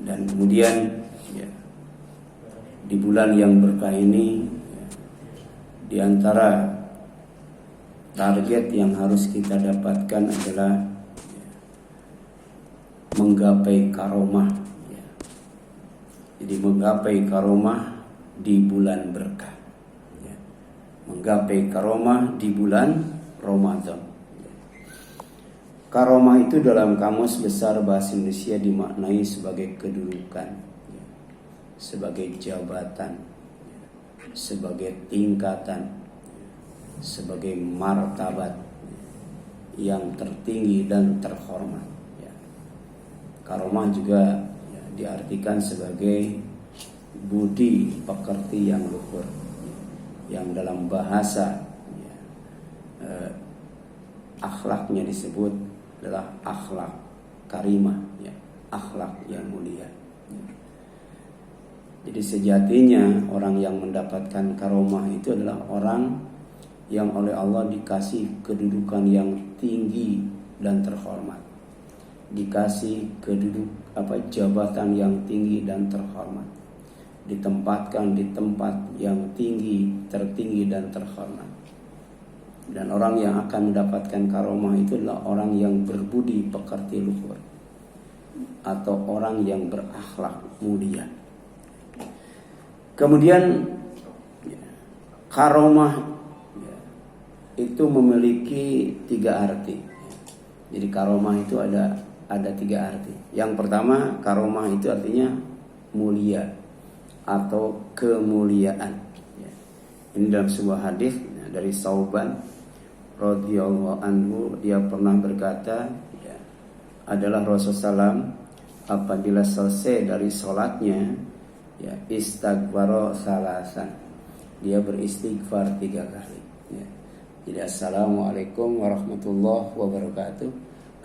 Dan kemudian ya, di bulan yang berkah ini ya, di antara target yang harus kita dapatkan adalah ya, menggapai karomah ya. Jadi menggapai karomah di bulan berkah ya. Menggapai karomah di bulan Ramadan ya. Karomah itu dalam Kamus Besar Bahasa Indonesia dimaknai sebagai kedudukan ya, sebagai jabatan ya, sebagai tingkatan, sebagai martabat yang tertinggi dan terhormat ya. Karomah juga ya, diartikan sebagai budi pekerti yang luhur ya, yang dalam bahasa ya, akhlaknya disebut adalah akhlak karimah ya, akhlak yang mulia ya. Jadi sejatinya orang yang mendapatkan karomah itu adalah orang yang oleh Allah dikasih kedudukan yang tinggi dan terhormat, dikasih jabatan yang tinggi dan terhormat, ditempatkan di tempat yang tinggi, tertinggi dan terhormat. Dan orang yang akan mendapatkan karomah itu adalah orang yang berbudi pekerti luhur atau orang yang berakhlak mulia. Kemudian karomah itu memiliki 3 arti. Jadi karomah itu ada 3 arti. Yang pertama, karomah itu artinya mulia atau kemuliaan. Ini dalam sebuah hadis dari Sauban radhiyallahu anhu, dia pernah berkata, ya, adalah Rasulullah SAW apabila selesai dari sholatnya, ya, istaghfara salasan, dia beristighfar 3 kali. Ya. Jadi assalamualaikum warahmatullahi wabarakatuh,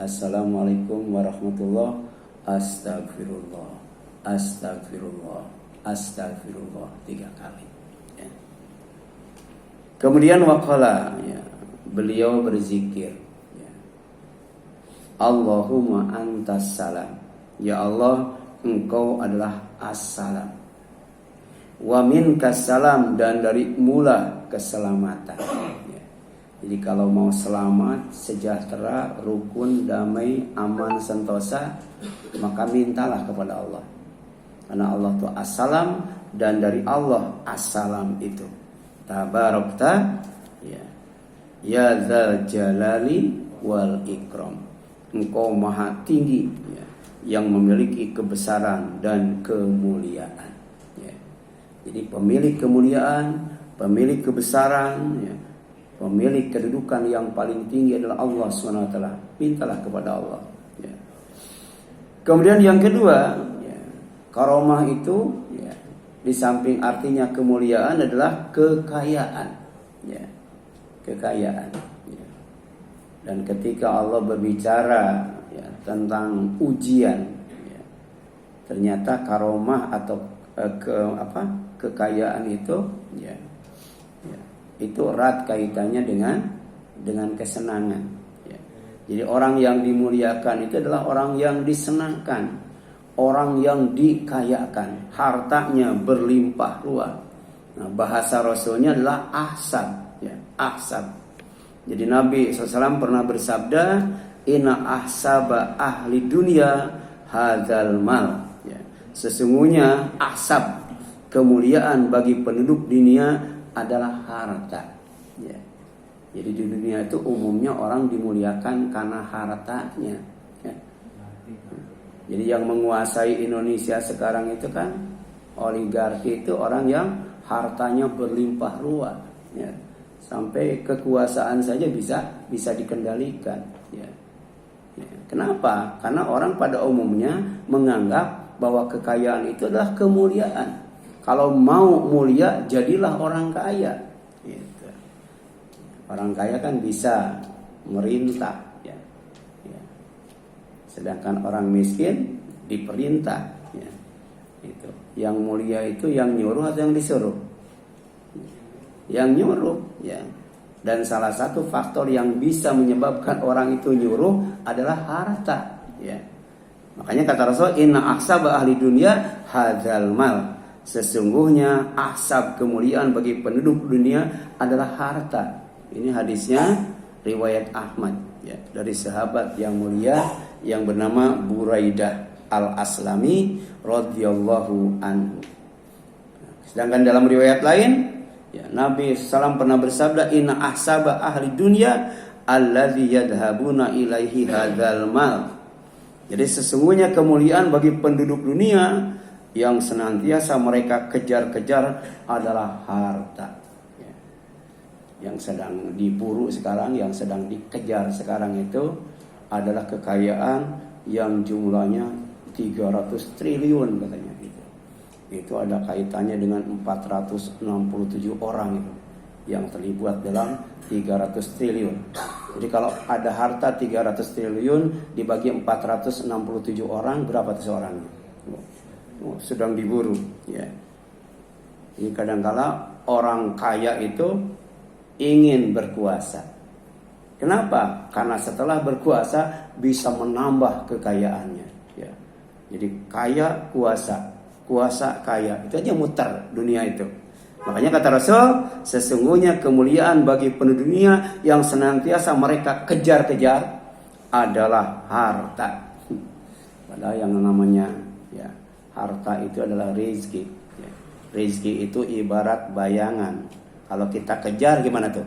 assalamualaikum warahmatullahi, astagfirullah, astagfirullah, astagfirullah 3 kali. Ya. Kemudian waqala, ya, beliau berzikir, ya, Allahumma antas salam, ya Allah engkau adalah as-salam, wa minkas salam, dan dari mula keselamatan. Ya. Jadi kalau mau selamat, sejahtera, rukun, damai, aman, sentosa, maka mintalah kepada Allah. Karena Allah itu as-salam, dan dari Allah as-salam itu. Tabarakta ya, ya dzal jalali wal ikram, engkau maha tinggi ya, yang memiliki kebesaran dan kemuliaan ya. Jadi pemilik kemuliaan, pemilik kebesaran ya, pemilik kedudukan yang paling tinggi adalah Allah SWT. Mintalah kepada Allah ya. Kemudian yang kedua ya, karomah itu ya, di samping artinya kemuliaan adalah kekayaan ya, kekayaan ya. Dan ketika Allah berbicara ya, tentang ujian ya, ternyata karomah atau kekayaan itu ya, ya, itu erat kaitannya dengan kesenangan ya. Jadi orang yang dimuliakan itu adalah orang yang disenangkan, orang yang dikayakan, hartanya berlimpah ruah. Nah, bahasa Rasulnya adalah ahsab ya, ahsab. Jadi Nabi SAW pernah bersabda, inna ahsaba ahli dunia hadzal mal ya. Sesungguhnya ahsab, kemuliaan bagi penduduk dunia adalah harta ya. Jadi di dunia itu umumnya orang dimuliakan karena hartanya ya. Jadi yang menguasai Indonesia sekarang itu kan oligarki, itu orang yang hartanya berlimpah ruah ya. Sampai kekuasaan saja bisa dikendalikan ya. Ya. Kenapa? Karena orang pada umumnya menganggap bahwa kekayaan itu adalah kemuliaan. Kalau mau mulia, jadilah orang kaya gitu. Orang kaya kan bisa merintah ya. Ya. Sedangkan orang miskin diperintah ya. Itu. Yang mulia itu yang nyuruh atau yang disuruh? Yang nyuruh ya. Dan salah satu faktor yang bisa menyebabkan orang itu nyuruh adalah harta ya. Makanya kata Rasul, inna ahsaba ahli dunya hadzal mal. Sesungguhnya ahsab kemuliaan bagi penduduk dunia adalah harta. Ini hadisnya riwayat Ahmad ya, dari sahabat yang mulia yang bernama Buraidah al-Aslami radhiyallahu anhu. Sedangkan dalam riwayat lain ya, Nabi SAW pernah bersabda, inna ahsaba ahli dunya alladzi yadhabuna ilaihi hadzal mal. Jadi sesungguhnya kemuliaan bagi penduduk dunia yang senantiasa mereka kejar-kejar adalah harta. Yang sedang diburu sekarang, yang sedang dikejar sekarang itu adalah kekayaan yang jumlahnya 300 triliun katanya gitu. Itu ada kaitannya dengan 467 orang itu yang terlibat dalam 300 triliun. Jadi kalau ada harta 300 triliun dibagi 467 orang, berapa tuh seorangnya? Sedang diburu ya. Ini kadang-kala orang kaya itu ingin berkuasa. Kenapa? Karena setelah berkuasa bisa menambah kekayaannya ya. Jadi kaya kuasa, kuasa kaya, itu aja muter dunia itu. Makanya kata Rasul, sesungguhnya kemuliaan bagi penduduk dunia yang senantiasa mereka kejar-kejar adalah harta. Padahal yang namanya ya, harta itu adalah rezeki. Ya. Rezeki itu ibarat bayangan. Kalau kita kejar gimana tuh?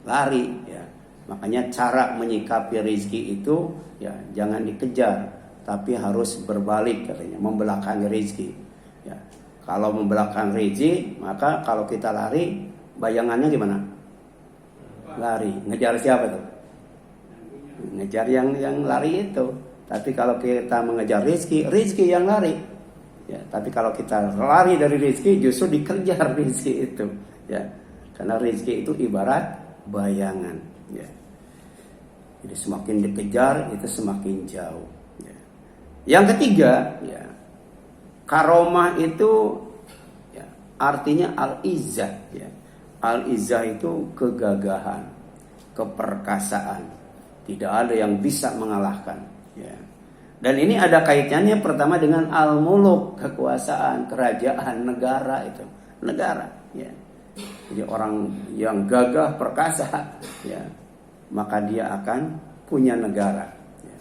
Lari. Ya. Makanya cara menyikapi rezeki itu ya jangan dikejar, tapi harus berbalik katanya, membelakangi rezeki. Ya. Kalau membelakang rezeki, maka kalau kita lari, bayangannya gimana? Lari. Ngejar siapa tuh? Ngejar yang lari itu. Tapi kalau kita mengejar rezeki yang lari. Ya, tapi kalau kita lari dari rezeki, justru dikejar rezeki itu. Ya, karena rezeki itu ibarat bayangan. Ya. Jadi semakin dikejar, itu semakin jauh. Ya. Yang ketiga, ya, karomah itu ya, artinya al-izzah. Ya. Al-izzah itu kegagahan, keperkasaan. Tidak ada yang bisa mengalahkan. Ya. Dan ini ada kaitannya pertama dengan al-muluk, kekuasaan, kerajaan, negara itu. Negara. Ya. Jadi orang yang gagah, perkasa, ya, maka dia akan punya negara. Ya.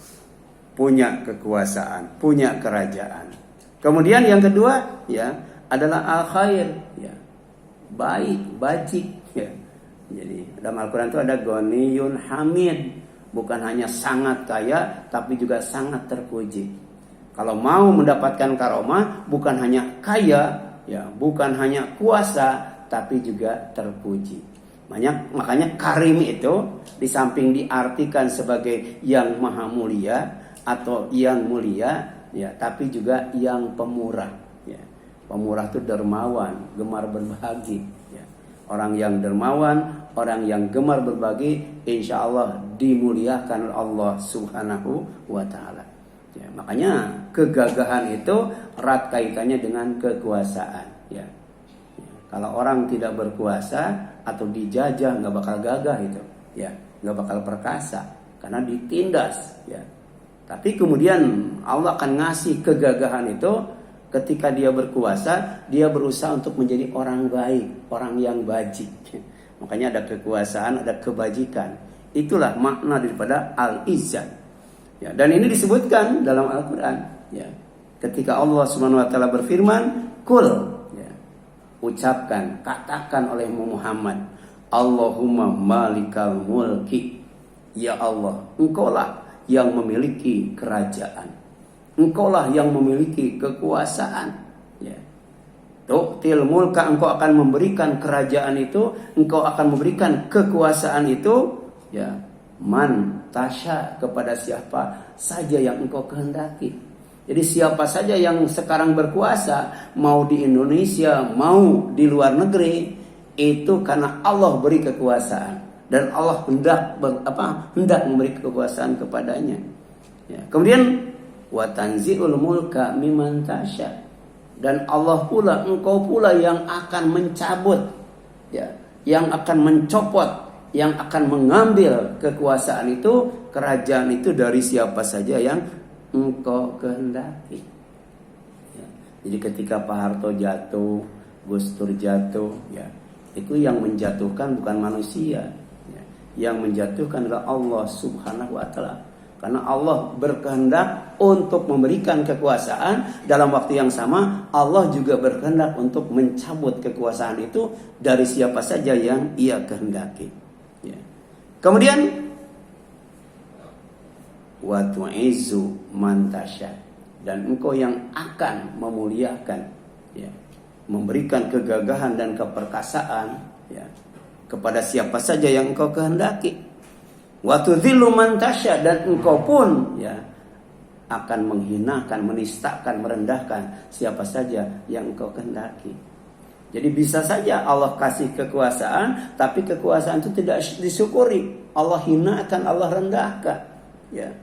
Punya kekuasaan, punya kerajaan. Kemudian yang kedua ya adalah al-khair. Ya. Baik, bajik. Ya. Jadi dalam Al-Quran itu ada ghaniyun hamid. Bukan hanya sangat kaya, tapi juga sangat terpuji. Kalau mau mendapatkan karomah, bukan hanya kaya, ya, bukan hanya kuasa, tapi juga terpuji. Makanya karim itu di samping diartikan sebagai yang maha mulia atau yang mulia, ya, tapi juga yang pemurah. Ya. Pemurah itu dermawan, gemar berbagi. Ya. Orang yang dermawan, orang yang gemar berbagi, insya Allah dimuliakan oleh Allah Subhanahu wa Ta'ala. Ya, makanya kegagahan itu erat kaitannya dengan kekuasaan. Ya. Ya, kalau orang tidak berkuasa atau dijajah, nggak bakal gagah itu. Ya, nggak bakal perkasa karena ditindas. Ya. Tapi kemudian Allah akan ngasih kegagahan itu ketika dia berkuasa, dia berusaha untuk menjadi orang baik, orang yang bajik. Makanya ada kekuasaan, ada kebajikan. Itulah makna daripada al-izzah. Ya, dan ini disebutkan dalam Al-Quran. Ya, ketika Allah Subhanahu Wa Taala berfirman, Kul, ya, ucapkan, katakan oleh Muhammad, Allahumma malikal mulki. Ya Allah, engkaulah yang memiliki kerajaan. Engkaulah yang memiliki kekuasaan. Ya. Tu'til mulka, engkau akan memberikan kerajaan itu, engkau akan memberikan kekuasaan itu, ya, man tasya, kepada siapa saja yang engkau kehendaki. Jadi siapa saja yang sekarang berkuasa, mau di Indonesia, mau di luar negeri, itu karena Allah beri kekuasaan dan Allah hendak memberi kekuasaan kepadanya. Ya. Kemudian wa tanzi'ul mulka mimman tasya. Dan Allah pula, engkau pula yang akan mencabut, ya, yang akan mencopot, yang akan mengambil kekuasaan itu, kerajaan itu dari siapa saja yang engkau kehendaki. Ya. Jadi ketika Pak Harto jatuh, Gus Dur jatuh, ya, itu yang menjatuhkan bukan manusia, ya. Yang menjatuhkan adalah Allah Subhanahu wa Ta'ala. Karena Allah berkehendak untuk memberikan kekuasaan, dalam waktu yang sama Allah juga berkehendak untuk mencabut kekuasaan itu dari siapa saja yang Ia kehendaki. Ya. Kemudian wa tu'izzu man tasya, dan engkau yang akan memuliakan, ya, memberikan kegagahan dan keperkasaan, ya, kepada siapa saja yang engkau kehendaki. Wa tudzillu man tasya, dan engkau pun, ya, akan menghinakan, menistakan, merendahkan siapa saja yang engkau kehendaki. Jadi bisa saja Allah kasih kekuasaan, tapi kekuasaan itu tidak disyukuri. Allah hinakan, Allah rendahkan, ya.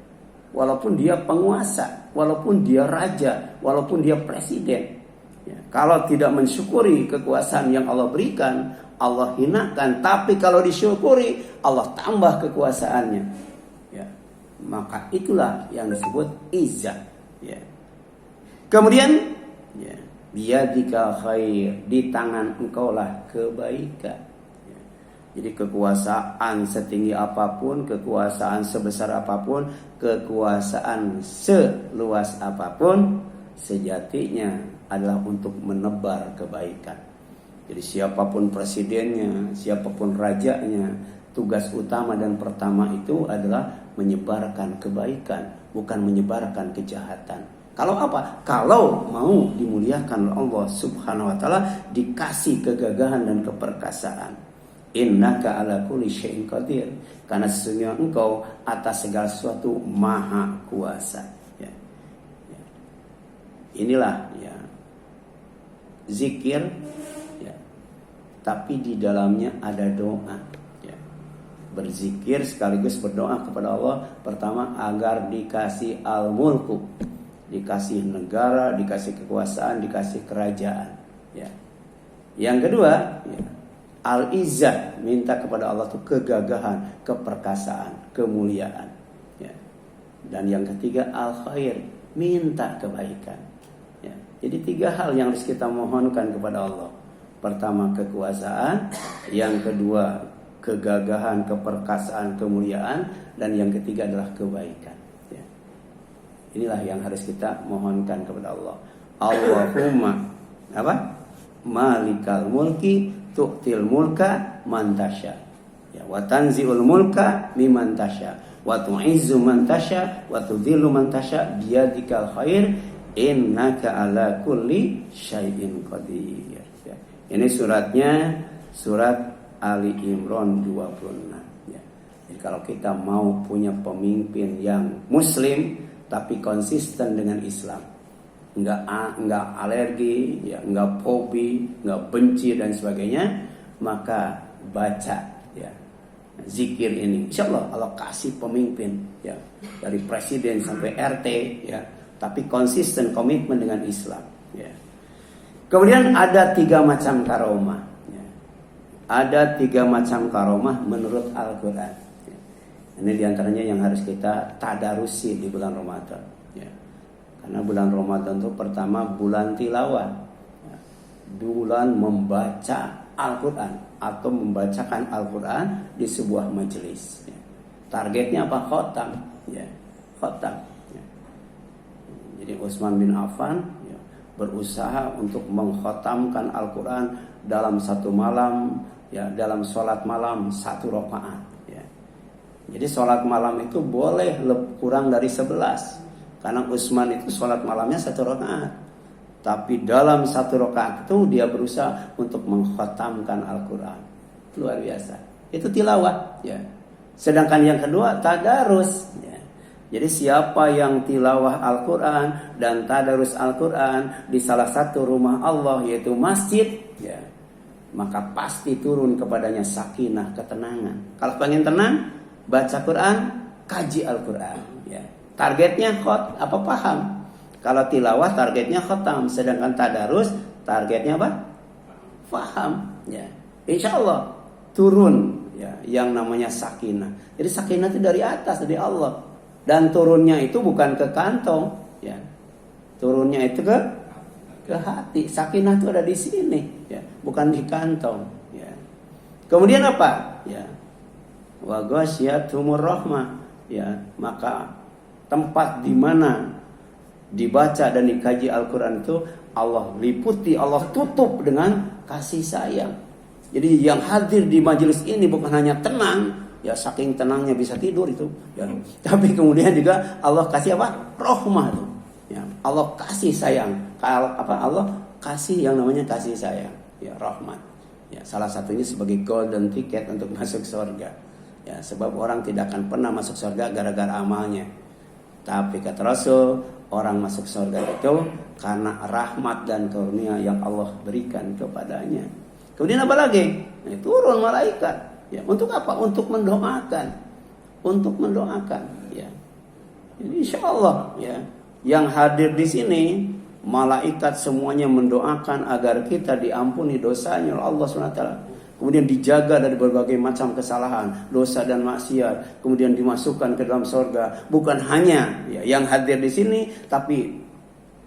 Walaupun dia penguasa, walaupun dia raja, walaupun dia presiden, ya. Kalau tidak mensyukuri kekuasaan yang Allah berikan, Allah hinakan. Tapi kalau disyukuri, Allah tambah kekuasaannya, ya. Maka itulah yang disebut izzah, ya. Kemudian, ya, biyadika khair, di tangan engkaulah kebaikan. Jadi kekuasaan setinggi apapun, kekuasaan sebesar apapun, kekuasaan seluas apapun, sejatinya adalah untuk menebar kebaikan. Jadi siapapun presidennya, siapapun rajanya, tugas utama dan pertama itu adalah menyebarkan kebaikan, bukan menyebarkan kejahatan. Kalau apa? Kalau mau dimuliakan oleh Allah Subhanahu wa Ta'ala, dikasih kegagahan dan keperkasaan. Innaka ala kulli syai'in qadir, karena sesungguhnya engkau atas segala sesuatu maha kuasa, ya. Ya. Inilah, ya, zikir, ya, tapi di dalamnya ada doa, ya. Berzikir sekaligus berdoa kepada Allah, pertama agar dikasih al-mulku, dikasih negara, dikasih kekuasaan, dikasih kerajaan, ya. Yang kedua, ya, al-izzah, minta kepada Allah itu kegagahan, keperkasaan, kemuliaan, ya. Dan yang ketiga al-khair, minta kebaikan, ya. Jadi 3 hal yang harus kita mohonkan kepada Allah. Pertama kekuasaan, yang kedua kegagahan, keperkasaan, kemuliaan, dan yang ketiga adalah kebaikan, ya. Inilah yang harus kita mohonkan kepada Allah. Allahumma apa? Malikal mulki tu'til mulka man tasya, ya, wa tanzi'ul mulka mimman tasya, wa tu'izzu man tasya, wa tudhillu man tasya, biyadikal khair, innaka ala kulli syai'in qadir, ya. Ini suratnya surat Ali Imran 26, ya. Jadi kalau kita mau punya pemimpin yang muslim tapi konsisten dengan Islam, enggak alergi, ya, enggak fobi, enggak benci dan sebagainya, maka baca, ya, zikir ini. Insyaallah Allah kasih pemimpin, ya, dari presiden sampai RT, ya, tapi konsisten komitmen dengan Islam, ya. Kemudian ada 3 macam karomah, ya. Ada 3 macam karomah menurut Al-Qur'an, ya. Ini diantaranya yang harus kita tadarusi di bulan Ramadan, ya. Karena bulan Ramadan itu pertama bulan tilawah, ya, bulan membaca Al-Quran atau membacakan Al-Quran di sebuah majelis, ya. Targetnya apa? Khotam, ya, khotam, ya. Jadi Utsman bin Affan, ya, berusaha untuk mengkhotamkan Al-Quran dalam 1 malam, ya, dalam sholat malam 1 rakaat, ya. Jadi sholat malam itu boleh kurang dari 11. Karena Utsman itu sholat malamnya 1 rakaat, tapi dalam 1 rakaat itu dia berusaha untuk mengkhatamkan Al-Quran. Luar biasa. Itu tilawah, ya. Sedangkan yang kedua tadarus, ya. Jadi siapa yang tilawah Al-Quran dan tadarus Al-Quran di salah satu rumah Allah, yaitu masjid, ya, maka pasti turun kepadanya sakinah, ketenangan. Kalau pengen tenang, baca Quran, kaji Al-Quran, ya. Targetnya apa? Paham. Kalau tilawah targetnya khatam, sedangkan tadarus targetnya apa? Paham, ya. Insyaallah turun, ya, yang namanya sakinah. Jadi sakinah itu dari atas, dari Allah, Dan turunnya itu bukan ke kantong, ya. Turunnya itu ke hati. Sakinah itu ada di sini, ya, bukan di kantong, ya. Kemudian apa? Ya. Wa ghasyiyatuhumur rahmah, ya. Maka tempat di mana dibaca dan dikaji Al-Qur'an itu Allah liputi, Allah tutup dengan kasih sayang. Jadi yang hadir di majelis ini bukan hanya tenang, ya saking tenangnya bisa tidur itu, ya. Tapi kemudian juga Allah kasih apa? Rahmah itu. Ya, Allah kasih sayang. Allah kasih yang namanya kasih sayang, ya, rahmat. Ya, salah satunya sebagai golden ticket untuk masuk surga. Ya, sebab orang tidak akan pernah masuk surga gara-gara amalnya. Tapi kata Rasul, orang masuk surga itu karena rahmat dan karunia yang Allah berikan kepadanya. Kemudian apa lagi? Nah, turun malaikat. Ya, untuk apa? Untuk mendoakan. Untuk mendoakan, ya. Jadi insyaallah, ya, yang hadir di sini malaikat semuanya mendoakan agar kita diampuni dosanya oleh Allah SWT. Kemudian dijaga dari berbagai macam kesalahan, dosa dan maksiat, kemudian dimasukkan ke dalam surga. Bukan hanya, ya, yang hadir di sini, tapi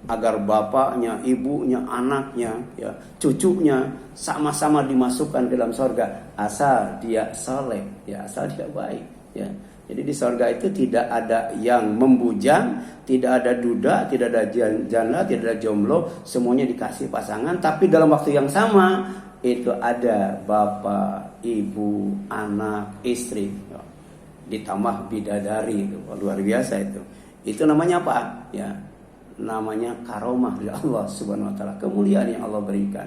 agar bapaknya, ibunya, anaknya, ya, cucunya sama-sama dimasukkan ke dalam surga asal dia saleh, ya, asal dia baik, ya. Jadi di surga itu tidak ada yang membujang, tidak ada duda, tidak ada janda, tidak ada jomblo, semuanya dikasih pasangan. Tapi dalam waktu yang sama itu ada bapak, ibu, anak, istri, ya. Ditambah bidadari, itu luar biasa itu. Itu namanya apa? Ya, namanya karomah dari Allah Subhanahu Wa Taala, kemuliaan yang Allah berikan.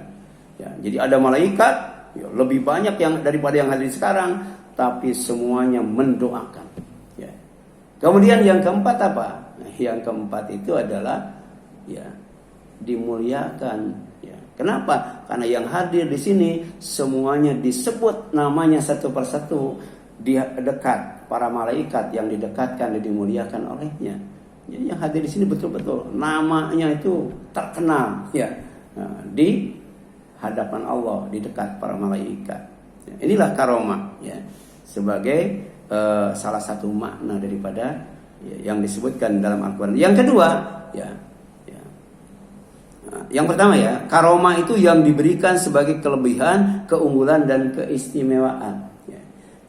Ya, jadi ada malaikat, ya, lebih banyak yang daripada yang hadir sekarang, tapi semuanya mendoakan. Ya. Kemudian yang keempat apa? Nah, yang keempat itu adalah, ya, dimuliakan. Ya. Kenapa? Karena yang hadir di sini semuanya disebut namanya satu persatu, di dekat para malaikat yang didekatkan dan dimuliakan olehnya. Jadi yang hadir di sini betul-betul namanya itu terkenal, ya, di hadapan Allah, di dekat para malaikat. Ya, inilah karomah, ya, sebagai salah satu makna daripada, ya, yang disebutkan dalam Al-Quran. Yang kedua, ya, yang pertama, ya, karomah itu yang diberikan sebagai kelebihan, keunggulan dan keistimewaan.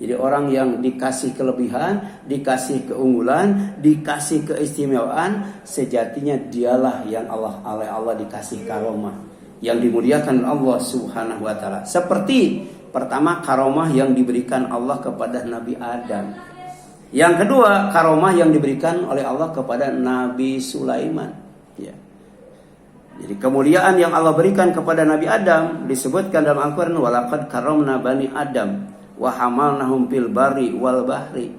Jadi orang yang dikasih kelebihan, dikasih keunggulan, dikasih keistimewaan, sejatinya dialah yang oleh Allah dikasih karomah, yang dimuliakan Allah Subhanahu Wa Taala. Seperti pertama karomah yang diberikan Allah kepada Nabi Adam. Yang kedua karomah yang diberikan oleh Allah kepada Nabi Sulaiman. Ya. Jadi kemuliaan yang Allah berikan kepada Nabi Adam disebutkan dalam Al-Quran, walaqad karramna bani Adam wa hamalnahum fil barri wal bahri.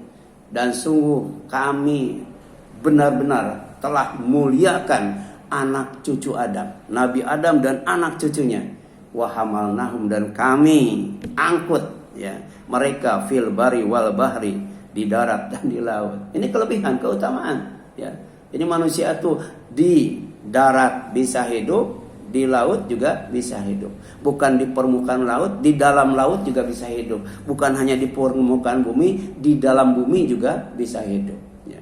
Dan sungguh kami benar-benar telah muliakan anak cucu Adam, Nabi Adam dan anak cucunya. Wa hamalnahum, dan kami angkut, ya, mereka fil barri wal bahri, di darat dan di laut. Ini kelebihan, keutamaan, ya. Ini manusia tuh di darat bisa hidup, di laut juga bisa hidup. Bukan di permukaan laut, di dalam laut juga bisa hidup. Bukan hanya di permukaan bumi, di dalam bumi juga bisa hidup. Ya.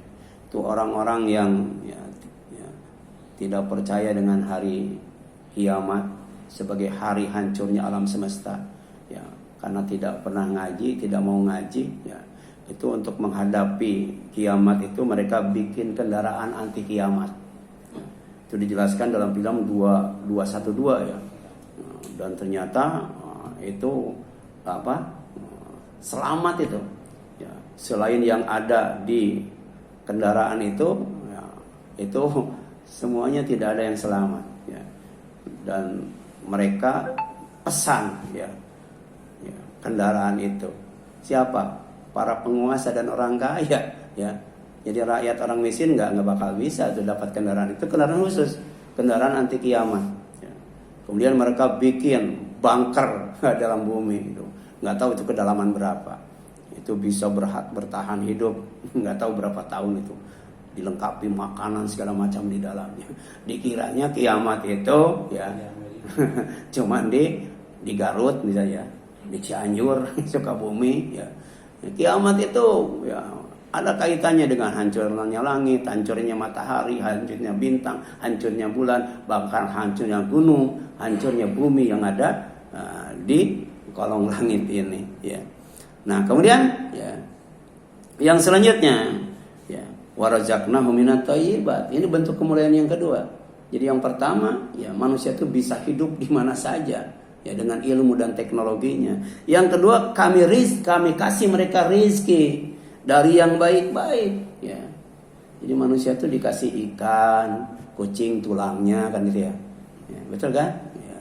Itu orang-orang yang, ya, tidak percaya dengan hari kiamat sebagai hari hancurnya alam semesta. Ya, karena tidak pernah ngaji, tidak mau ngaji. Ya. Itu untuk menghadapi kiamat itu mereka bikin kendaraan anti kiamat. Itu dijelaskan dalam film 212, ya. Dan ternyata itu apa? Selamat itu. Ya, selain yang ada di kendaraan itu, ya, itu semuanya tidak ada yang selamat, ya. Dan mereka pesan, ya, kendaraan itu. Siapa? Para penguasa dan orang kaya, ya. Jadi rakyat orang miskin nggak bakal bisa tuh dapat kendaraan itu, kendaraan khusus, kendaraan anti kiamat. Ya. Kemudian mereka bikin bunker dalam bumi itu, nggak tahu itu kedalaman berapa. Itu bisa bertahan hidup nggak tahu berapa tahun itu, dilengkapi makanan segala macam di dalamnya. Dikiranya kiamat itu, ya, cuman di Garut misalnya, di Cianjur, Sukabumi, ya. Kiamat itu, ya, Ada kaitannya dengan hancurnya langit, hancurnya matahari, hancurnya bintang, hancurnya bulan, bahkan hancurnya gunung, hancurnya bumi yang ada di kolong langit ini. Ya. Nah kemudian ya, yang selanjutnya ya, warazaqnahum minat thayyibat. Ini bentuk kemuliaan yang kedua. Jadi yang pertama ya, manusia itu bisa hidup di mana saja ya dengan ilmu dan teknologinya. Yang kedua kami kasih mereka rizki dari yang baik-baik ya. Jadi manusia itu dikasih ikan, kucing tulangnya kan gitu ya. Ya betul kan? Ya.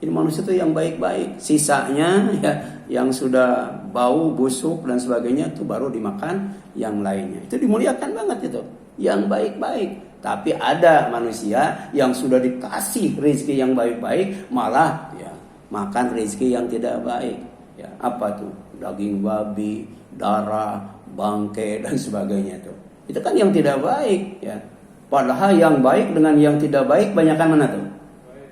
Jadi manusia itu yang baik-baik. Sisanya ya yang sudah bau, busuk dan sebagainya itu baru dimakan yang lainnya. Itu dimuliakan banget itu. Yang baik-baik. Tapi ada manusia yang sudah dikasih rezeki yang baik-baik malah ya makan rezeki yang tidak baik. Ya, apa tuh? Daging babi, darah, bangkai dan sebagainya itu. Itu kan yang tidak baik ya. Padahal yang baik dengan yang tidak baik banyakkan mana tuh?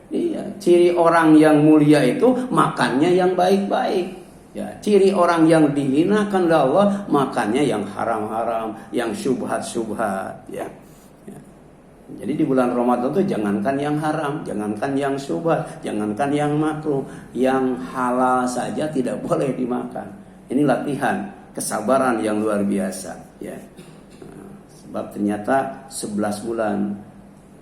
Iya, ciri orang yang mulia itu makannya yang baik-baik. Ya, ciri orang yang dihinakan oleh Allah makannya yang haram-haram, yang syubhat-syubhat ya. Ya. Jadi di bulan Ramadan tuh jangankan yang haram, jangankan yang syubhat, jangankan yang makruh, yang halal saja tidak boleh dimakan. Ini latihan kesabaran yang luar biasa ya. Nah, sebab ternyata 11 bulan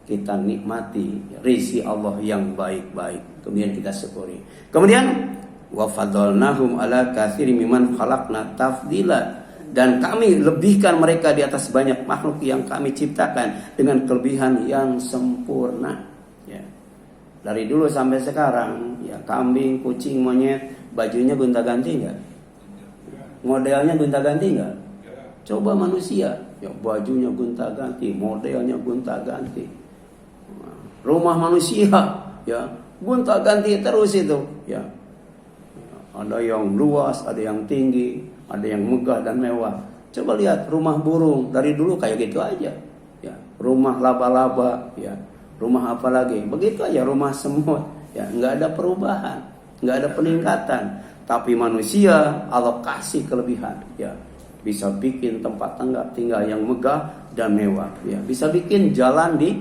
kita nikmati rezeki Allah yang baik-baik, kemudian kita syukuri. Kemudian wa fadalnahum ala katsirin mimman khalaqna tafdila, dan kami lebihkan mereka di atas banyak makhluk yang kami ciptakan dengan kelebihan yang sempurna ya. Dari dulu sampai sekarang ya, kambing, kucing, monyet bajunya gonta-ganti enggak? Modelnya gonta-ganti enggak? Coba manusia, ya bajunya gonta-ganti, modelnya gonta-ganti. Rumah manusia, ya gonta-ganti terus itu, ya. Ada yang luas, ada yang tinggi, ada yang megah dan mewah. Coba lihat rumah burung dari dulu kayak gitu aja, ya. Rumah laba-laba, ya. Rumah apa lagi? Begitu aja rumah semut, ya. Nggak ada perubahan, nggak ada peningkatan. Tapi manusia Allah kasih kelebihan ya. Bisa bikin tempat tinggal yang megah dan mewah ya. Bisa bikin jalan di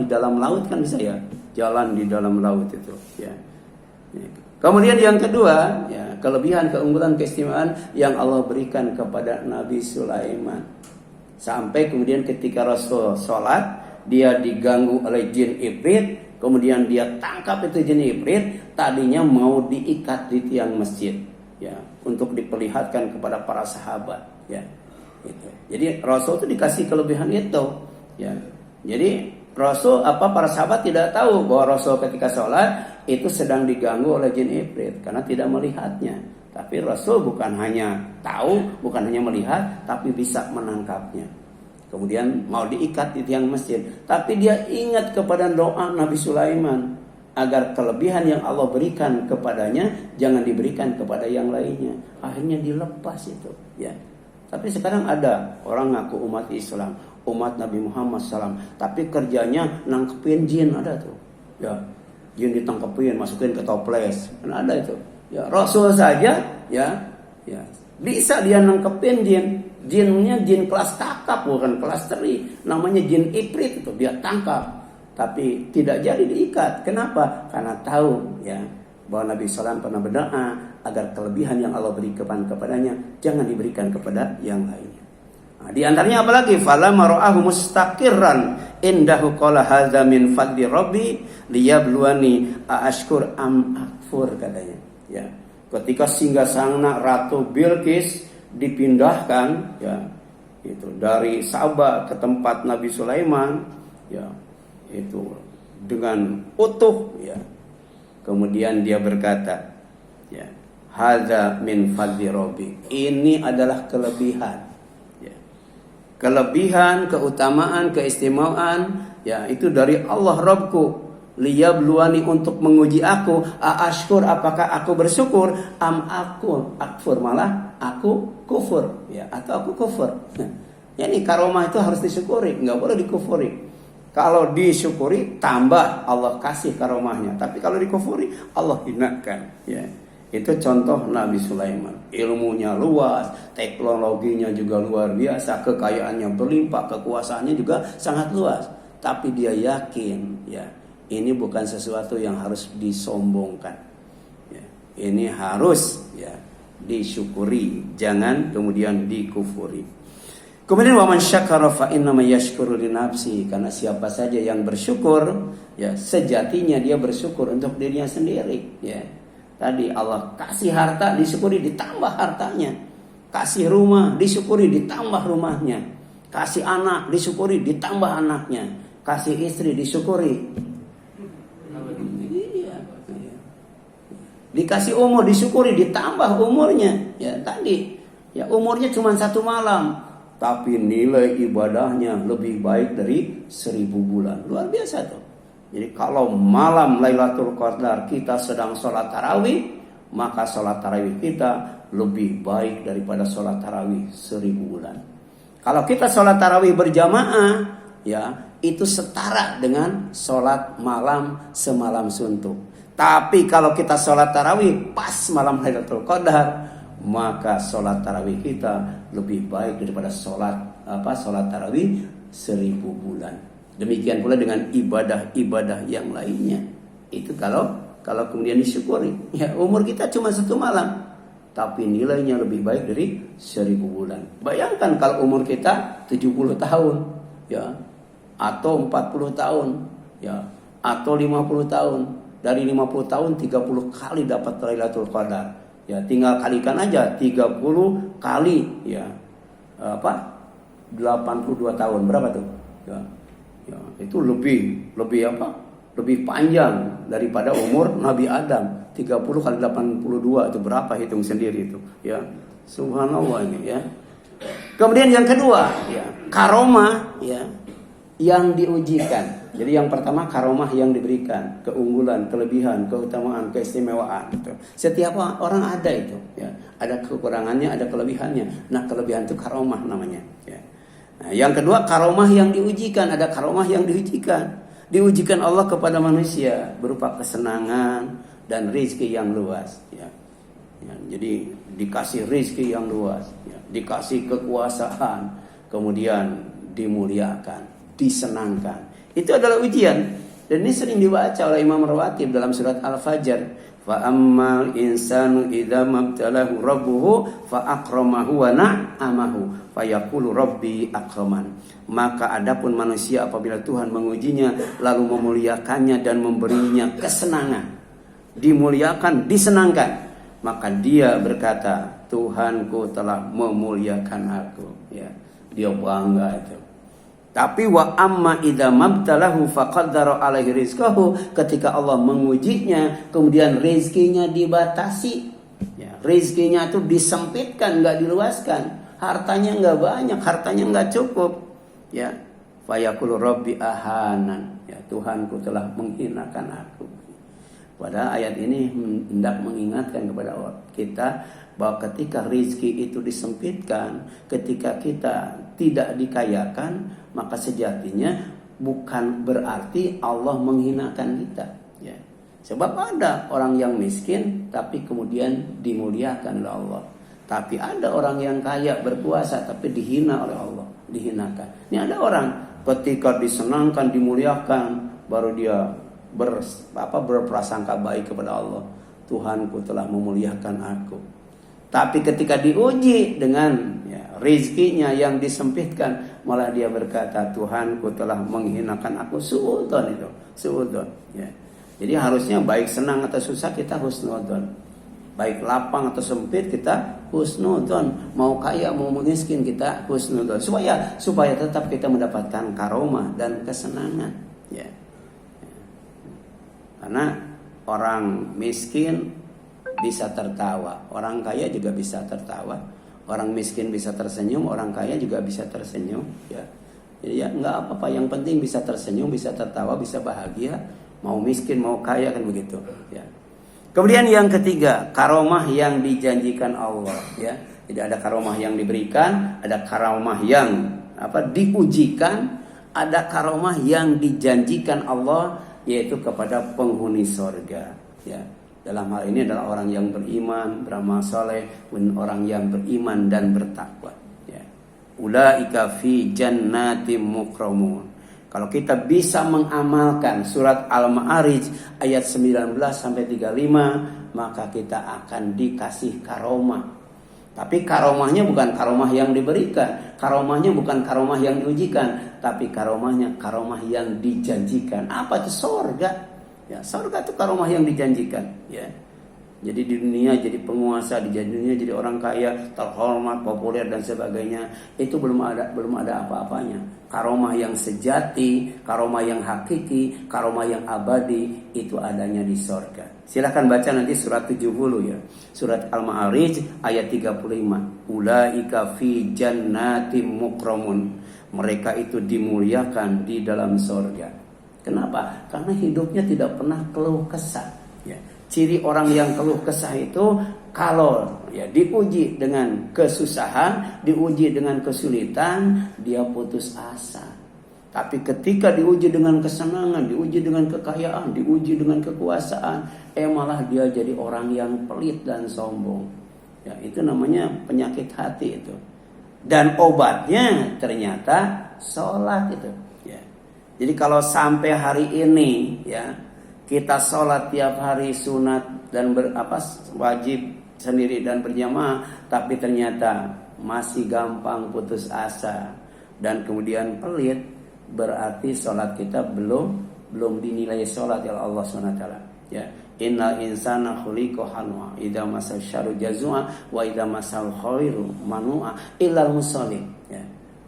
dalam laut kan bisa ya. Jalan di dalam laut itu ya. Kemudian yang kedua ya, kelebihan, keunggulan, keistimewaan yang Allah berikan kepada Nabi Sulaiman. Sampai kemudian ketika Rasul sholat, dia diganggu oleh jin ifrit. Kemudian dia tangkap itu jin ifrit, tadinya mau diikat di tiang masjid, ya, untuk diperlihatkan kepada para sahabat, ya. Gitu. Jadi Rasul itu dikasih kelebihan itu, ya. Jadi para sahabat tidak tahu bahwa Rasul ketika sholat itu sedang diganggu oleh jin ifrit karena tidak melihatnya. Tapi Rasul bukan hanya tahu, bukan hanya melihat, tapi bisa menangkapnya. Kemudian mau diikat di tiang masjid. Tapi dia ingat kepada doa Nabi Sulaiman agar kelebihan yang Allah berikan kepadanya jangan diberikan kepada yang lainnya. Akhirnya dilepas itu. Ya. Tapi sekarang ada orang ngaku umat Islam, umat Nabi Muhammad SAW, tapi kerjanya nangkepin jin, ada tuh. Ya, jin ditangkepin, masukin ke toples, kan ada itu. Ya, Rasul saja, ya bisa dia nangkepin jin. Jinnya jin kelas kakap, bukan kelas teri. Namanya jin ifrit itu, dia tangkap. Tapi tidak jadi diikat. Kenapa? Karena tahu ya bahwa Nabi SAW pernah berdoa agar kelebihan yang Allah berikan kepadanya jangan diberikan kepada yang lainnya. Nah, di antaranya apalagi? Falamma ra'ahu mustaqirran indahu qala hadza min fadli rabbi liyabluwani aashkur am akfur, katanya. Ya. Ketika singgasana Ratu Bilqis dipindahkan ya itu dari Sabah ke tempat Nabi Sulaiman ya itu dengan utuh ya, kemudian dia berkata ya hadza min fadli rabbi, ini adalah kelebihan ya, kelebihan, keutamaan, keistimewaan ya itu dari Allah Rabbku, liyabluwani, untuk menguji aku, aashkur, apakah aku bersyukur, am akfur, malah aku kufur ya, atau aku kufur. Ya, ini karomah itu harus disyukuri, nggak boleh dikufuri. Kalau disyukuri tambah Allah kasih karomahnya, tapi kalau dikufuri Allah hinakan ya. Itu contoh Nabi Sulaiman. Ilmunya luas, teknologinya juga luar biasa, kekayaannya berlimpah, kekuasaannya juga sangat luas. Tapi dia yakin, ya, ini bukan sesuatu yang harus disombongkan. Ya, ini harus, ya, disyukuri, jangan kemudian dikufuri. Kemudian wa man syakara fa innama yashkuru li nafsi, karena siapa saja yang bersyukur, ya, sejatinya dia bersyukur untuk dirinya sendiri, ya. Tadi Allah kasih harta, disyukuri ditambah hartanya. Kasih rumah, disyukuri ditambah rumahnya. Kasih anak, disyukuri ditambah anaknya. Kasih istri, disyukuri. Dikasih umur, disyukuri ditambah umurnya. Ya tadi, ya umurnya cuma 1 malam, tapi nilai ibadahnya lebih baik dari 1000 bulan. Luar biasa tuh. Jadi kalau malam Lailatul Qadar kita sedang sholat tarawih, maka sholat tarawih kita lebih baik daripada sholat tarawih 1000 bulan. Kalau kita sholat tarawih berjamaah, ya itu setara dengan sholat malam semalam suntuk. Tapi kalau kita sholat tarawih pas malam Lailatul Qadar, maka sholat tarawih kita lebih baik daripada sholat tarawih 1000 bulan. Demikian pula dengan ibadah-ibadah yang lainnya. Itu kalau kemudian disyukuri. Ya, umur kita cuma 1 malam, tapi nilainya lebih baik dari 1000 bulan. Bayangkan kalau umur kita 70 tahun, ya, atau 40 tahun, ya, atau 50 tahun. Dari 50 tahun 30 kali dapat Lailatul Qadar. Ya, tinggal kalikan aja 30 kali, ya. 82 tahun berapa tuh? Ya. Ya, itu lebih panjang daripada umur Nabi Adam. 30 kali 82 itu berapa, hitung sendiri itu, ya. Subhanallah ini, ya. Kemudian yang kedua, ya, karomah, ya, yang diujikan. Jadi yang pertama karomah yang diberikan, keunggulan, kelebihan, keutamaan, keistimewaan itu. Setiap orang ada itu, ya. Ada kekurangannya, ada kelebihannya. Nah, kelebihan itu karomah namanya, ya. Nah, yang kedua karomah yang diujikan. Ada karomah yang diujikan. Diujikan Allah kepada manusia berupa kesenangan dan rezeki yang luas, ya. Ya, jadi dikasih rezeki yang luas, ya. Dikasih kekuasaan, kemudian dimuliakan, disenangkan. Itu adalah ujian. Dan ini sering dibaca oleh Imam Rawatib dalam surat Al-Fajr. Fa ammal insanu idza mabtalahu rabbuhu fa akramahu wa na'amahu fa yaqulu rabbi akraman. Maka adapun manusia apabila Tuhan mengujinya lalu memuliakannya dan memberinya kesenangan, dimuliakan, disenangkan, maka dia berkata, Tuhanku telah memuliakan aku, ya. Dia bangga itu. Tapi wa amma idza mabtalahu faqaddara alaihi rizqahu, ketika Allah mengujinya kemudian rezekinya dibatasi, ya, rezekinya itu disempitkan, enggak diluaskan, hartanya enggak banyak, hartanya enggak cukup, ya, fa yaqulu rabbi ahanan, ya, Tuhanku telah menghinakan aku. Pada ayat ini hendak mengingatkan kepada kita bahwa ketika rezeki itu disempitkan, ketika kita tidak dikayakan, maka sejatinya bukan berarti Allah menghinakan kita, ya. Sebab ada orang yang miskin tapi kemudian dimuliakan oleh Allah. Tapi ada orang yang kaya berkuasa tapi dihina oleh Allah, dihinakan. Ini ada orang ketika disenangkan, dimuliakan, baru dia berprasangka baik kepada Allah. Tuhanku telah memuliakan aku. Tapi ketika diuji dengan, ya, rezekinya yang disempitkan, malah dia berkata, Tuhanku telah menghinakan aku. Suudzon itu, suudzon, ya. Jadi harusnya baik senang atau susah kita husnudzon. Baik lapang atau sempit kita husnudzon. Mau kaya mau miskin kita husnudzon. Supaya tetap kita mendapatkan karomah dan kesenangan, ya. Karena orang miskin bisa tertawa, orang kaya juga bisa tertawa. Orang miskin bisa tersenyum, orang kaya juga bisa tersenyum, ya. Jadi ya nggak apa-apa, yang penting bisa tersenyum, bisa tertawa, bisa bahagia. Mau miskin, mau kaya, kan begitu, ya. Kemudian yang ketiga, karomah yang dijanjikan Allah, ya. Jadi ada karomah yang diberikan, ada karomah yang diujikan, ada karomah yang dijanjikan Allah, yaitu kepada penghuni surga, ya. Dalam hal ini adalah orang yang beriman, beramal soleh, orang yang beriman dan bertakwa. Ya. Ulaika fi jannatim mukramun. Kalau kita bisa mengamalkan surat Al-Ma'arij ayat 19 sampai 35, maka kita akan dikasih karomah. Tapi karomahnya bukan karomah yang diberikan, karomahnya bukan karomah yang diujikan, tapi karomahnya karomah yang dijanjikan. Apa itu? Surga. Ya, surga itu karomah yang dijanjikan, ya. Jadi di dunia jadi penguasa, di dunia jadi orang kaya, terhormat, populer dan sebagainya, itu belum ada apa-apanya. Karomah yang sejati, karomah yang hakiki, karomah yang abadi itu adanya di surga. Silakan baca nanti surat 70 ya. Surat Al-Ma'arij ayat 35. Ulaika fi jannatim mukramun. Mereka itu dimuliakan di dalam surga. Kenapa? Karena hidupnya tidak pernah keluh kesah. Ya. Ciri orang yang keluh kesah itu kalau ya diuji dengan kesusahan, diuji dengan kesulitan, dia putus asa. Tapi ketika diuji dengan kesenangan, diuji dengan kekayaan, diuji dengan kekuasaan, malah dia jadi orang yang pelit dan sombong. Ya, itu namanya penyakit hati itu. Dan obatnya ternyata sholat itu. Jadi kalau sampai hari ini ya kita sholat tiap hari sunat dan wajib sendiri dan berjamaah, tapi ternyata masih gampang putus asa dan kemudian pelit, berarti sholat kita belum dinilai sholat oleh Allah SWT. Ya, innal insana khuliqa halu'a idza masal syarru jazua wa idza masal khairu manua illal musallin. Ya.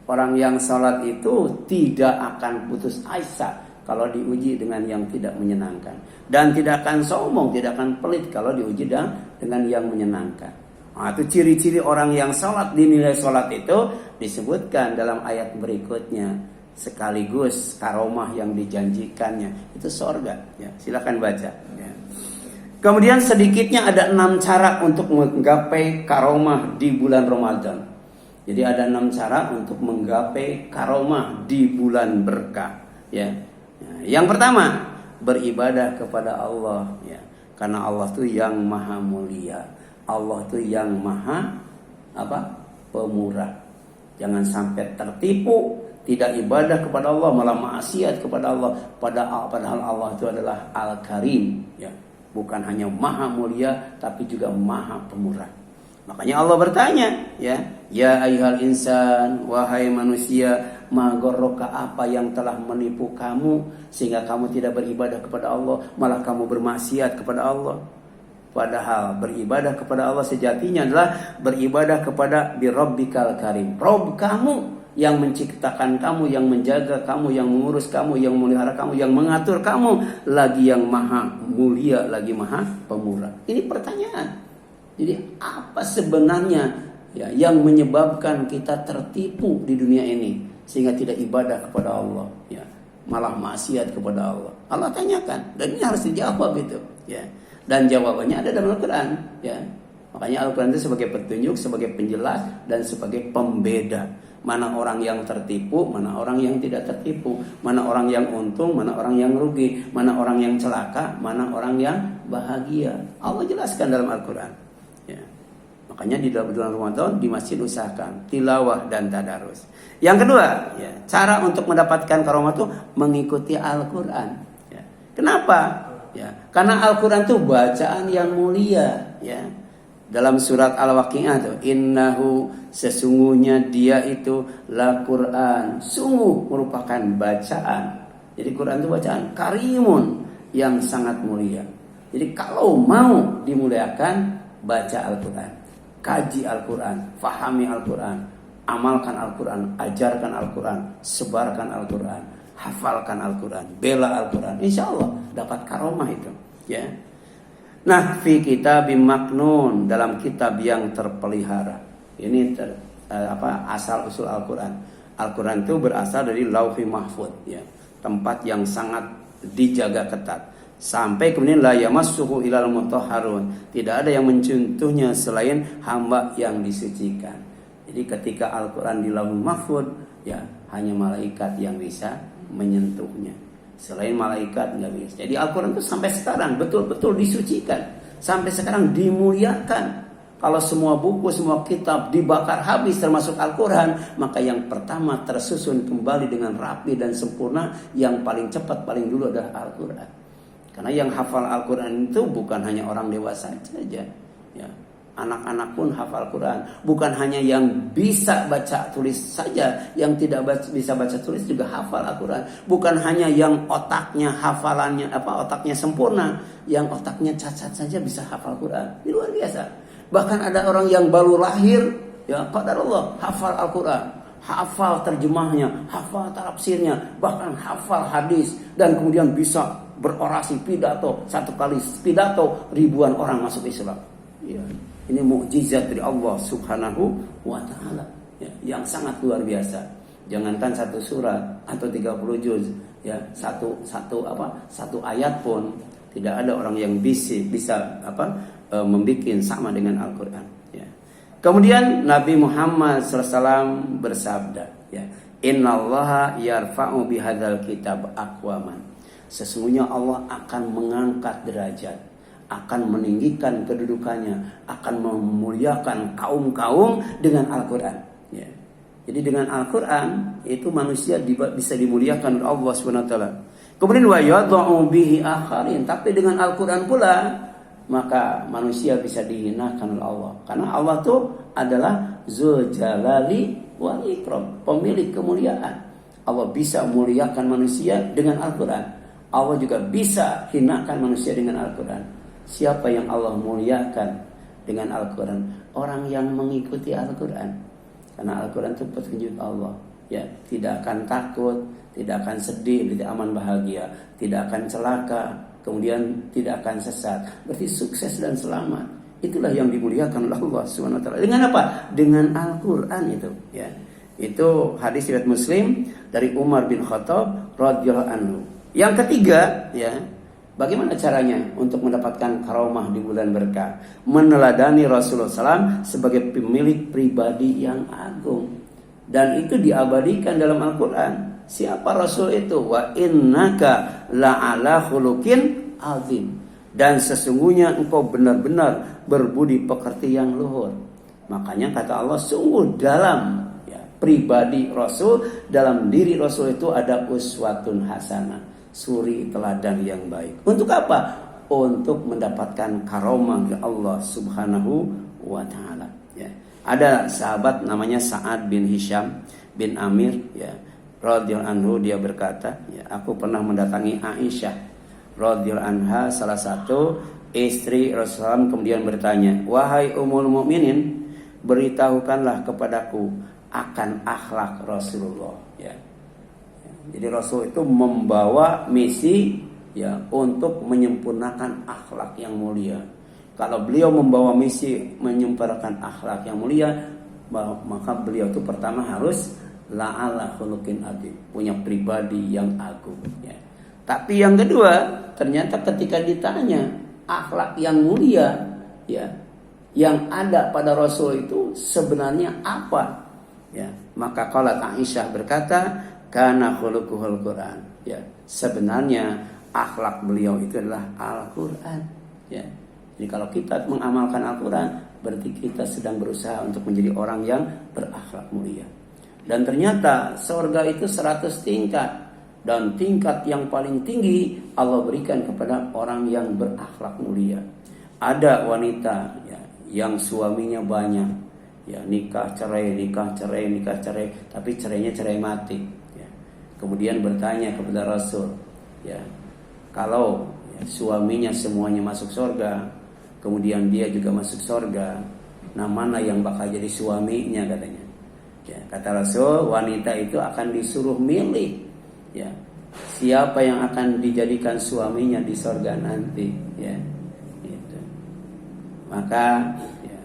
Orang yang sholat itu tidak akan putus asa kalau diuji dengan yang tidak menyenangkan. Dan tidak akan sombong, tidak akan pelit kalau diuji dengan yang menyenangkan. Nah, itu ciri-ciri orang yang sholat, dinilai sholat itu disebutkan dalam ayat berikutnya. Sekaligus karomah yang dijanjikannya. Itu surga. Ya, silakan baca. Ya. Kemudian sedikitnya ada 6 cara untuk menggapai karomah di bulan Ramadan. Jadi ada 6 cara untuk menggapai karomah di bulan berkah. Ya. Yang pertama, beribadah kepada Allah. Ya. Karena Allah itu yang maha mulia. Allah itu yang maha pemurah. Jangan sampai tertipu, tidak ibadah kepada Allah, malah maksiat kepada Allah. Padahal Allah itu adalah Al-Karim. Ya. Bukan hanya maha mulia, tapi juga maha pemurah. Makanya Allah bertanya, ya ayyuhal insan, wahai manusia, ma gharraka, apa yang telah menipu kamu sehingga kamu tidak beribadah kepada Allah, malah kamu bermaksiat kepada Allah. Padahal beribadah kepada Allah sejatinya adalah beribadah kepada Birabbikal Karim. Rabb kamu yang menciptakan kamu, yang menjaga kamu, yang mengurus kamu, yang memelihara kamu, yang mengatur kamu, lagi yang maha mulia, lagi maha pemurah. Ini pertanyaan. Jadi apa sebenarnya yang menyebabkan kita tertipu di dunia ini sehingga tidak ibadah kepada Allah, malah maksiat kepada Allah? Allah tanyakan dan ini harus dijawab itu, Dan jawabannya ada dalam Al-Quran, Makanya Al-Quran itu sebagai petunjuk, sebagai penjelas dan sebagai pembeda. Mana orang yang tertipu, mana orang yang tidak tertipu, mana orang yang untung, mana orang yang rugi, mana orang yang celaka, mana orang yang bahagia. Allah jelaskan dalam Al-Quran. Makanya di dalam bulan Ramadan di masjid usahakan tilawah dan tadarus. Yang kedua, cara untuk mendapatkan karomah itu mengikuti Al-Quran. Kenapa? Karena Al-Quran itu bacaan yang mulia. Dalam surat Al-Waqi'ah itu, innahu, sesungguhnya dia itu la Quran, sungguh merupakan bacaan. Jadi Quran itu bacaan karimun, yang sangat mulia. Jadi kalau mau dimuliakan, baca Al-Quran. Kaji Al-Quran, fahami Al-Quran, amalkan Al-Quran, ajarkan Al-Quran, sebarkan Al-Quran, hafalkan Al-Quran, bela Al-Quran. Insya Allah dapat karomah itu. Nah, fi kitabim maknun, dalam kitab yang terpelihara. Ini asal usul Al-Quran. Al-Quran itu berasal dari Lauhi Mahfud, tempat yang sangat dijaga ketat. Sampai kemudian la yamassuhu ilal mutahharun, tidak ada yang mencentuhnya selain hamba yang disucikan. Jadi ketika Al-Quran di Lauhul Mahfud, hanya malaikat yang bisa menyentuhnya. Selain malaikat nggak bisa. Jadi Al-Quran itu sampai sekarang betul-betul disucikan. sampai sekarang dimuliakan. Kalau semua buku, semua kitab dibakar habis termasuk Al-Quran, maka yang pertama tersusun kembali dengan rapi dan sempurna, yang paling cepat paling dulu adalah Al-Quran. Karena yang hafal Al-Quran itu bukan hanya orang dewasa saja, ya. Anak-anak pun hafal Quran. Bukan hanya yang bisa baca tulis saja, yang tidak bisa baca tulis juga hafal Al-Quran. Bukan hanya yang otaknya hafalannya otaknya sempurna, yang otaknya cacat saja bisa hafal Quran. Ini luar biasa. Bahkan ada orang yang baru lahir, ya qadarullah, hafal Al-Quran, hafal terjemahnya, hafal tafsirnya, bahkan hafal hadis, dan kemudian bisa berorasi pidato, satu kali pidato ribuan orang masuk Islam. Ya. Ini mukjizat dari Allah Subhanahu wa taala, ya, yang sangat luar biasa. Jangankan satu surat atau 30 juz, ya, satu ayat pun tidak ada orang yang bisa membikin sama dengan Al-Qur'an, ya. Kemudian Nabi Muhammad SAW bersabda, ya, innallaha yarfa'u bihadzal kitab aqwaman. Sesungguhnya Allah akan mengangkat derajat, akan meninggikan kedudukannya, akan memuliakan kaum-kaum dengan Al-Quran, ya. Jadi dengan Al-Quran itu manusia bisa dimuliakan oleh Allah SWT. Kemudian wa yadha'u bihi akharin, tapi dengan Al-Quran pula maka manusia bisa dihinakan oleh Allah. Karena Allah itu adalah Dzul Jalali wal Ikram, pemilik kemuliaan. Allah bisa memuliakan manusia dengan Al-Quran. Allah juga bisa hinakan manusia dengan Al-Quran. Siapa yang Allah muliakan dengan Al-Quran? Orang yang mengikuti Al-Quran. Karena Al-Quran itu petunjuk Allah, ya, tidak akan takut, tidak akan sedih, tidak aman bahagia, tidak akan celaka, kemudian tidak akan sesat. Berarti sukses dan selamat. Itulah yang dimuliakan oleh Allah SWT. Dengan apa? Dengan Al-Quran itu, ya. Itu hadis riwayat Muslim dari Umar bin Khattab radhiyallahu anhu. Yang ketiga, ya, bagaimana caranya untuk mendapatkan karomah di bulan berkah? Meneladani Rasulullah SAW sebagai pemilik pribadi yang agung. Dan itu diabadikan dalam Al-Quran. Siapa Rasul itu? Wa innaka la'ala khuluqin azim. Dan sesungguhnya engkau benar-benar berbudi pekerti yang luhur. Makanya kata Allah, sungguh dalam, ya, pribadi Rasul, dalam diri Rasul itu ada uswatun hasanah, suri teladan yang baik. Untuk apa? Untuk mendapatkan karomah dari Allah Subhanahu wa taala, ya. Ada sahabat namanya Sa'ad bin Hisham bin Amir, ya, radhiyallahu anhu, dia berkata, ya, aku pernah mendatangi Aisyah radhiyallahu anha, salah satu istri Rasulullah, kemudian bertanya, wahai ummul mukminin, beritahukanlah kepadaku akan akhlak Rasulullah, ya. Jadi Rasul itu membawa misi, ya, untuk menyempurnakan akhlak yang mulia. Kalau beliau membawa misi menyempurnakan akhlak yang mulia, maka beliau itu pertama harus la'ala khuluqin adzim, punya pribadi yang agung, ya. Tapi yang kedua, ternyata ketika ditanya akhlak yang mulia, ya, yang ada pada Rasul itu sebenarnya apa, ya, maka qalat Aisyah berkata, kana khuluquhul Quran, ya, sebenarnya akhlak beliau itu adalah Al-Quran, ya. Jadi kalau kita mengamalkan Al-Quran, berarti kita sedang berusaha untuk menjadi orang yang berakhlak mulia. Dan ternyata surga itu 100 tingkat, dan tingkat yang paling tinggi Allah berikan kepada orang yang berakhlak mulia. Ada wanita, ya, yang suaminya banyak, ya, nikah cerai, tapi cerainya cerai mati. Kemudian bertanya kepada Rasul, ya, kalau, ya, suaminya semuanya masuk surga, kemudian dia juga masuk surga, nah mana yang bakal jadi suaminya, katanya. Ya, kata Rasul, wanita itu akan disuruh milih, ya, siapa yang akan dijadikan suaminya di surga nanti, ya, gitu. Maka, ya,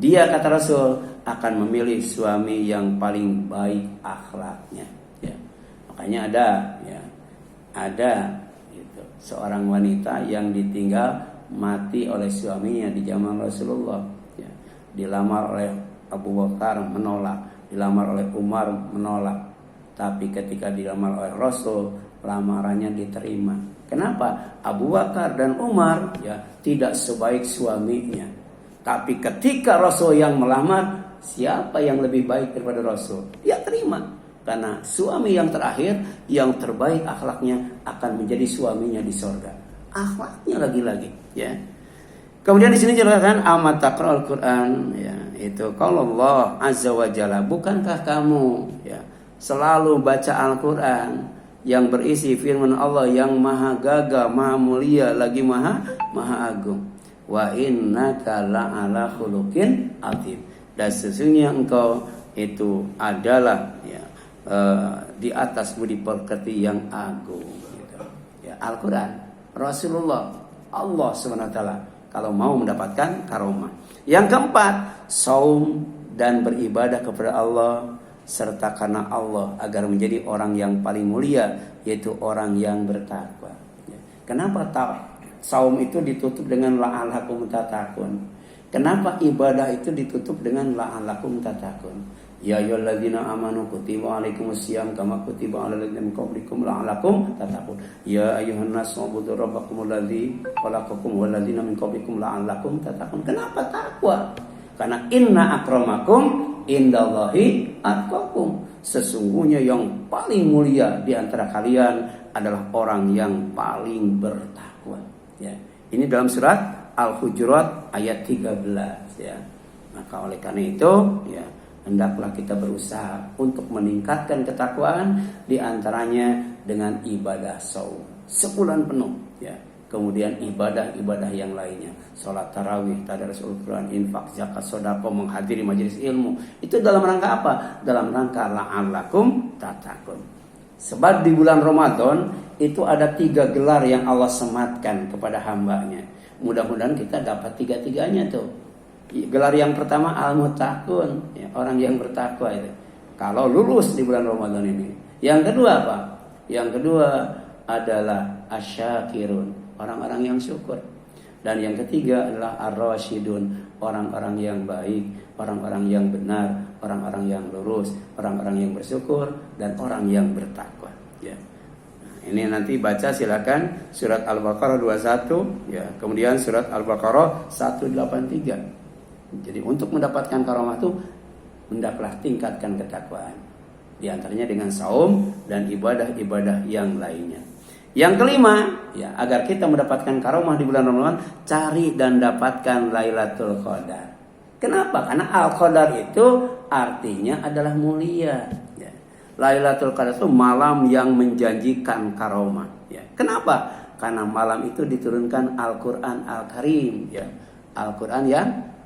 dia, kata Rasul, akan memilih suami yang paling baik akhlaknya. Makanya ada gitu, seorang wanita yang ditinggal mati oleh suaminya di zaman Rasulullah, ya. Dilamar oleh Abu Bakar, menolak. Dilamar oleh Umar, menolak. Tapi ketika dilamar oleh Rasul, lamarannya diterima. Kenapa? Abu Bakar dan Umar ya tidak sebaik suaminya. Tapi ketika Rasul yang melamar, siapa yang lebih baik daripada Rasul? Dia terima. Karena suami yang terakhir, yang terbaik akhlaknya akan menjadi suaminya di sorga. Akhlaknya lagi-lagi ya. Kemudian di sini jelaskan amat taqra'ul Quran ya, itu kalau Allah Azza wa Jalla, bukankah kamu ya selalu baca Al-Quran yang berisi firman Allah yang maha gagah, maha mulia, lagi maha agung. Wa innaka la'ala khuluqin azim. Dan sesungguhnya engkau itu adalah ya, di atas budi pekerti yang agung gitu. Ya, Al-Quran, Rasulullah, Allah SWT kalau mau mendapatkan karomah. Yang keempat, saum dan beribadah kepada Allah serta karena Allah agar menjadi orang yang paling mulia, yaitu orang yang bertakwa. Kenapa saum itu ditutup dengan la'allakum tattaqun? Kenapa ibadah itu ditutup dengan la'allakum tattaqun? Ya ayyuhalladzina amanu kutiba alaikumusiyam kama kutiba alal ladzina min qablikum la'allakum tattaqun. Ya ayyuhan nas ubudu rabbakumul ladzi khalaqakum wal ladzina min qablikum la'allakum tattaqun. Kenapa takwa? Karena inna akramakum indallahi atqakum. Sesungguhnya yang paling mulia di antara kalian adalah orang yang paling bertakwa. Ya. Ini dalam surat Al-Hujurat ayat 13 ya. Maka oleh karena itu ya, hendaklah kita berusaha untuk meningkatkan ketakwaan, di antaranya dengan ibadah saum sebulan penuh ya. Kemudian ibadah-ibadah yang lainnya, sholat tarawih, tadarus Al-Quran, infak, zakat, sedekah, menghadiri majelis ilmu. Itu dalam rangka apa? Dalam rangka la'allakum tattaqun. Sebab di bulan Ramadan itu ada 3 gelar yang Allah sematkan kepada hambanya. Mudah-mudahan kita dapat 3-tiganya tuh. Gelar yang pertama al-muttaqun ya, orang yang bertakwa itu. Kalau lulus di bulan Ramadan ini. Yang kedua apa? Yang kedua adalah asyakirun, orang-orang yang syukur. Dan yang ketiga adalah ar-rasyidun, orang-orang yang baik, orang-orang yang benar, orang-orang yang lurus, orang-orang yang bersyukur, dan orang yang bertakwa ya. Ini nanti baca silakan surat Al-Baqarah 21 ya, kemudian surat Al-Baqarah 183. Jadi untuk mendapatkan karomah itu hendaklah tingkatkan ketakwaan, di antaranya dengan saum dan ibadah-ibadah yang lainnya. Yang kelima, ya, agar kita mendapatkan karomah di bulan Ramadan, cari dan dapatkan Lailatul Qadar. Kenapa? Karena Al-Qadar itu artinya adalah mulia. Ya. Lailatul Qadar itu malam yang menjanjikan karomah. Ya. Kenapa? Karena malam itu diturunkan Al-Quran Al-Karim. Ya. Al-Quran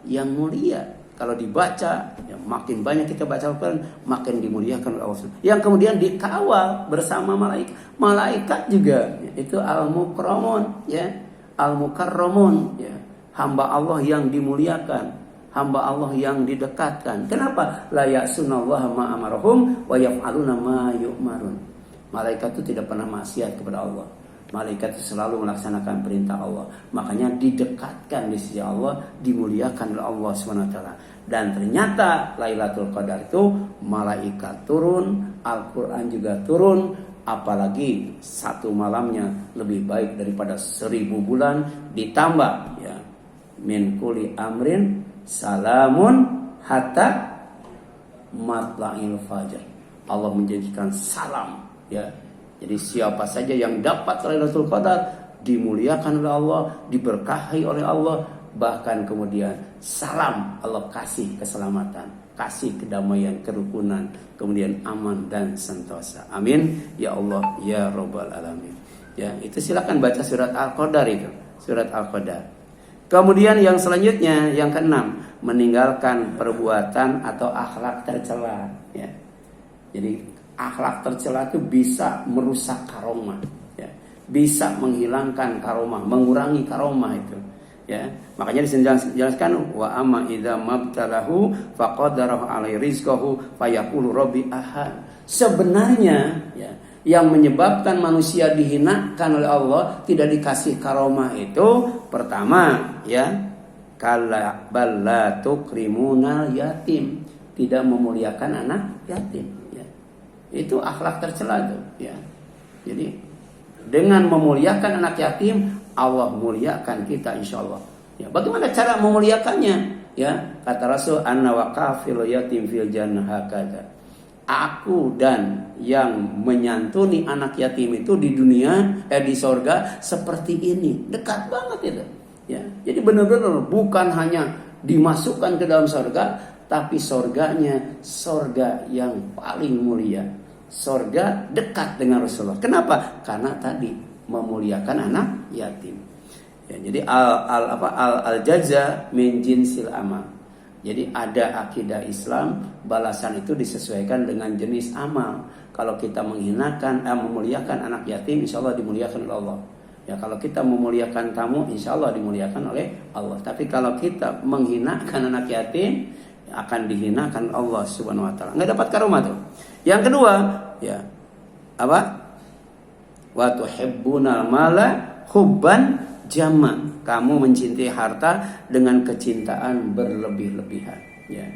yang mulia. Kalau dibaca, ya, makin banyak kita baca Al-Quran, makin dimuliakan oleh Allah. Yang kemudian dikawal bersama malaikat. Malaikat juga, ya, itu al-mukramun, ya, al-mukarramun, ya, hamba Allah yang dimuliakan, hamba Allah yang didekatkan. Kenapa? La ya'sunallaha ma amarahum wa yaf'aluna ma yu'marun. Malaikat itu tidak pernah maksiat kepada Allah. Malaikat itu selalu melaksanakan perintah Allah. Makanya didekatkan di sisi Allah, dimuliakan oleh Allah SWT. Dan ternyata Lailatul Qadar itu malaikat turun, Al-Quran juga turun. Apalagi satu malamnya lebih baik daripada 1000 bulan. Ditambah ya, min kulli amrin salamun hatta matla'il fajr. Allah menjanjikan salam ya. Jadi siapa saja yang dapat Lailatul Qadar dimuliakan oleh Allah, diberkahi oleh Allah, bahkan kemudian salam Allah kasih keselamatan, kasih kedamaian, kerukunan, kemudian aman dan sentosa. Amin ya Allah ya Rabbal alamin. Ya, itu silakan baca surat Al-Qadar itu, surat Al-Qadar. Kemudian yang selanjutnya yang keenam, meninggalkan perbuatan atau akhlak tercela ya. Jadi akhlak tercela itu bisa merusak karomah, ya. Bisa menghilangkan karomah, mengurangi karomah itu, ya. Makanya dijelaskan wa amma idza mabtalahu faqadarahu alaihi rizqahu fayaqulu rabbi ahad. Sebenarnya, ya, yang menyebabkan manusia dihinakan oleh Allah, tidak dikasih karomah itu pertama, ya, kala balla tukrimunal yatim, tidak memuliakan anak yatim. Itu akhlak tercela tuh ya. Jadi Dengan memuliakan anak yatim, Allah muliakan kita insya Allah. Ya, bagaimana cara memuliakannya? Ya, kata Rasul, "Anna wa kafil yatim fil jannah hakadha." Aku dan yang menyantuni anak yatim itu di dunia, di sorga seperti ini, dekat banget itu. Ya, jadi benar-benar bukan hanya dimasukkan ke dalam sorga, tapi sorganya sorga yang paling mulia, sorga dekat dengan Rasulullah. Kenapa? Karena tadi memuliakan anak yatim. Ya, jadi al jaza min jinsil amal. Jadi ada akidah Islam, balasan itu disesuaikan dengan jenis amal. Kalau kita memuliakan anak yatim, insya Allah dimuliakan oleh Allah. Ya, kalau kita memuliakan tamu, insya Allah dimuliakan oleh Allah. Tapi kalau kita menghinakan anak yatim, akan dihinakan Allah Subhanahu Wa Taala. Nggak dapat karomah tuh. Yang kedua, ya apa? Wa tuhibbunal mala hubban jamma. Kamu mencintai harta dengan kecintaan berlebih-lebihan. Ya.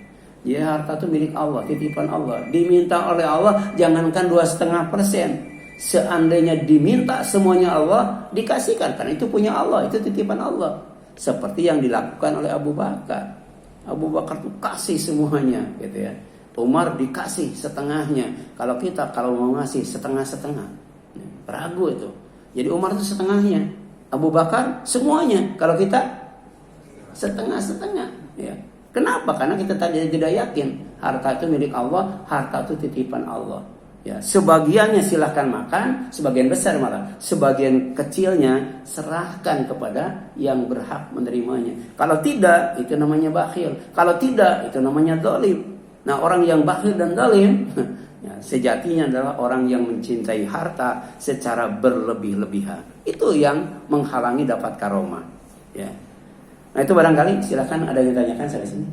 Jadi harta itu milik Allah, titipan Allah. Diminta oleh Allah, jangankan 2,5%. Seandainya diminta semuanya Allah, dikasihkan. Karena itu punya Allah, itu titipan Allah. Seperti yang dilakukan oleh Abu Bakar. Abu Bakar itu kasih semuanya, gitu ya. Umar dikasih setengahnya. Kalau mau ngasih setengah-setengah, ragu itu. Jadi Umar itu setengahnya. Abu Bakar semuanya. Kalau kita setengah-setengah, ya. Kenapa? Karena kita tadi tidak yakin harta itu milik Allah, harta itu titipan Allah. Ya, sebagiannya silahkan makan, sebagian besar malah, sebagian kecilnya serahkan kepada yang berhak menerimanya. Kalau tidak, itu namanya bakhil. Kalau tidak, itu namanya zalim. Nah, orang yang bakhil dan zalim, ya, sejatinya adalah orang yang mencintai harta secara berlebih-lebihan. Itu yang menghalangi dapat karomah. Ya. Nah, itu barangkali silakan ada yang ditanyakan sampai sini.